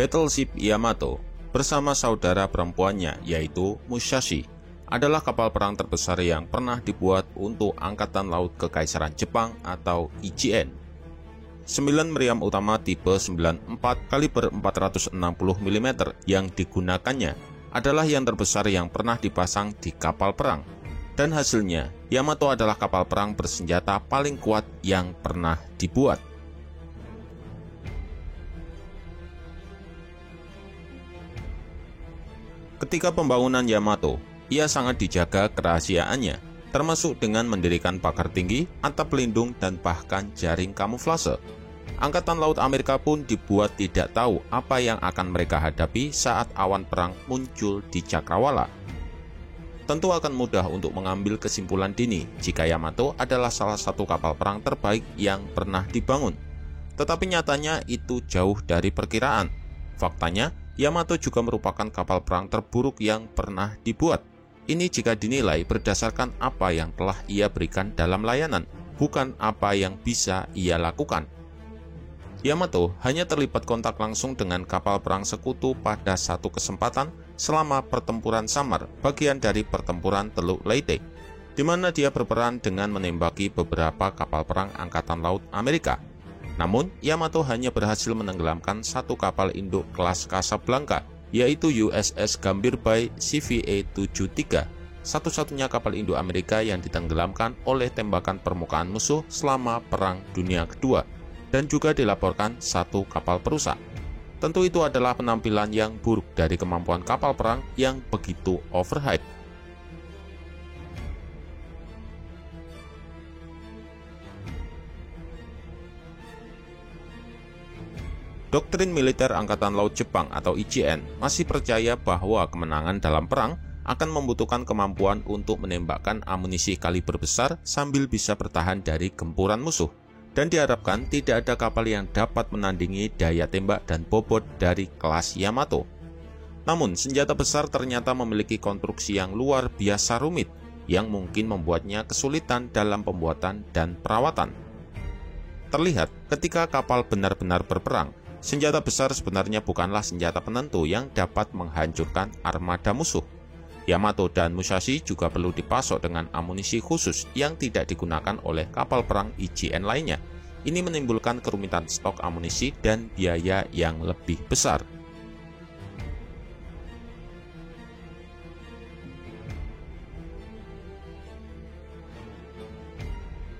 Battleship Yamato bersama saudara perempuannya yaitu Musashi adalah kapal perang terbesar yang pernah dibuat untuk Angkatan Laut Kekaisaran Jepang atau IJN. 9 meriam utama tipe 94 kaliber 460 mm yang digunakannya adalah yang terbesar yang pernah dipasang di kapal perang. Dan hasilnya, Yamato adalah kapal perang bersenjata paling kuat yang pernah dibuat. Ketika pembangunan Yamato, ia sangat dijaga kerahasiaannya, termasuk dengan mendirikan pagar tinggi, atap pelindung, dan bahkan jaring kamuflase. Angkatan Laut Amerika pun dibuat tidak tahu apa yang akan mereka hadapi saat awan perang muncul di Cakrawala. Tentu akan mudah untuk mengambil kesimpulan dini jika Yamato adalah salah satu kapal perang terbaik yang pernah dibangun. Tetapi nyatanya itu jauh dari perkiraan. Faktanya, Yamato juga merupakan kapal perang terburuk yang pernah dibuat. Ini jika dinilai berdasarkan apa yang telah ia berikan dalam layanan, bukan apa yang bisa ia lakukan. Yamato hanya terlibat kontak langsung dengan kapal perang sekutu pada satu kesempatan selama pertempuran Samar, bagian dari pertempuran Teluk Leyte, di mana dia berperan dengan menembaki beberapa kapal perang Angkatan Laut Amerika. Namun, Yamato hanya berhasil menenggelamkan satu kapal induk kelas Casablanca, yaitu USS Gambier CVA-73, satu-satunya kapal induk Amerika yang ditenggelamkan oleh tembakan permukaan musuh selama Perang Dunia Kedua, dan juga dilaporkan satu kapal perusak. Tentu itu adalah penampilan yang buruk dari kemampuan kapal perang yang begitu overhype. Doktrin militer Angkatan Laut Jepang atau IJN masih percaya bahwa kemenangan dalam perang akan membutuhkan kemampuan untuk menembakkan amunisi kaliber besar sambil bisa bertahan dari gempuran musuh. Dan diharapkan tidak ada kapal yang dapat menandingi daya tembak dan bobot dari kelas Yamato. Namun, senjata besar ternyata memiliki konstruksi yang luar biasa rumit, yang mungkin membuatnya kesulitan dalam pembuatan dan perawatan. Terlihat ketika kapal benar-benar berperang, senjata besar sebenarnya bukanlah senjata penentu yang dapat menghancurkan armada musuh. Yamato dan Musashi juga perlu dipasok dengan amunisi khusus yang tidak digunakan oleh kapal perang IJN lainnya. Ini menimbulkan kerumitan stok amunisi dan biaya yang lebih besar.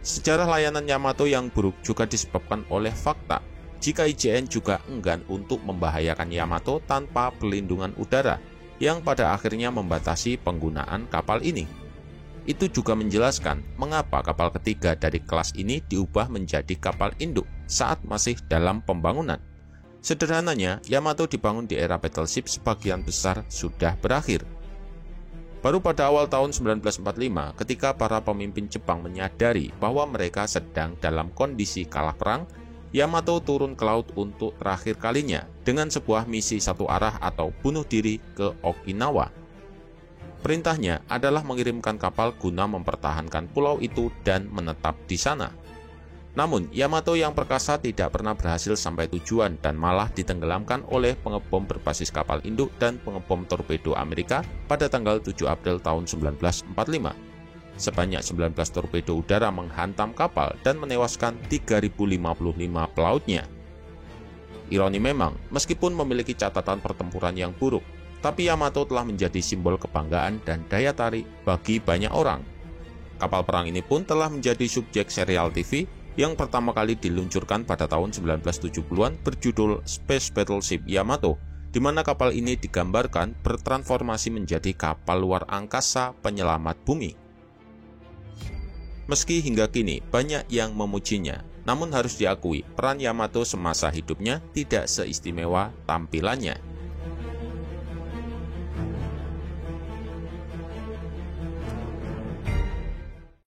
Sejarah layanan Yamato yang buruk juga disebabkan oleh fakta jika IJN juga enggan untuk membahayakan Yamato tanpa pelindungan udara, yang pada akhirnya membatasi penggunaan kapal ini. Itu juga menjelaskan mengapa kapal ketiga dari kelas ini diubah menjadi kapal induk saat masih dalam pembangunan. Sederhananya, Yamato dibangun di era battleship sebagian besar sudah berakhir. Baru pada awal tahun 1945, ketika para pemimpin Jepang menyadari bahwa mereka sedang dalam kondisi kalah perang, Yamato turun ke laut untuk terakhir kalinya dengan sebuah misi satu arah atau bunuh diri ke Okinawa. Perintahnya adalah mengirimkan kapal guna mempertahankan pulau itu dan menetap di sana. Namun, Yamato yang perkasa tidak pernah berhasil sampai tujuan dan malah ditenggelamkan oleh pengebom berbasis kapal induk dan pengebom torpedo Amerika pada tanggal 7 April tahun 1945. Sebanyak 19 torpedo udara menghantam kapal dan menewaskan 3.055 pelautnya. Ironi memang, meskipun memiliki catatan pertempuran yang buruk, tapi Yamato telah menjadi simbol kebanggaan dan daya tarik bagi banyak orang. Kapal perang ini pun telah menjadi subjek serial TV yang pertama kali diluncurkan pada tahun 1970-an berjudul Space Battleship Yamato, di mana kapal ini digambarkan bertransformasi menjadi kapal luar angkasa penyelamat bumi. Meski hingga kini banyak yang memujinya, namun harus diakui peran Yamato semasa hidupnya tidak seistimewa tampilannya.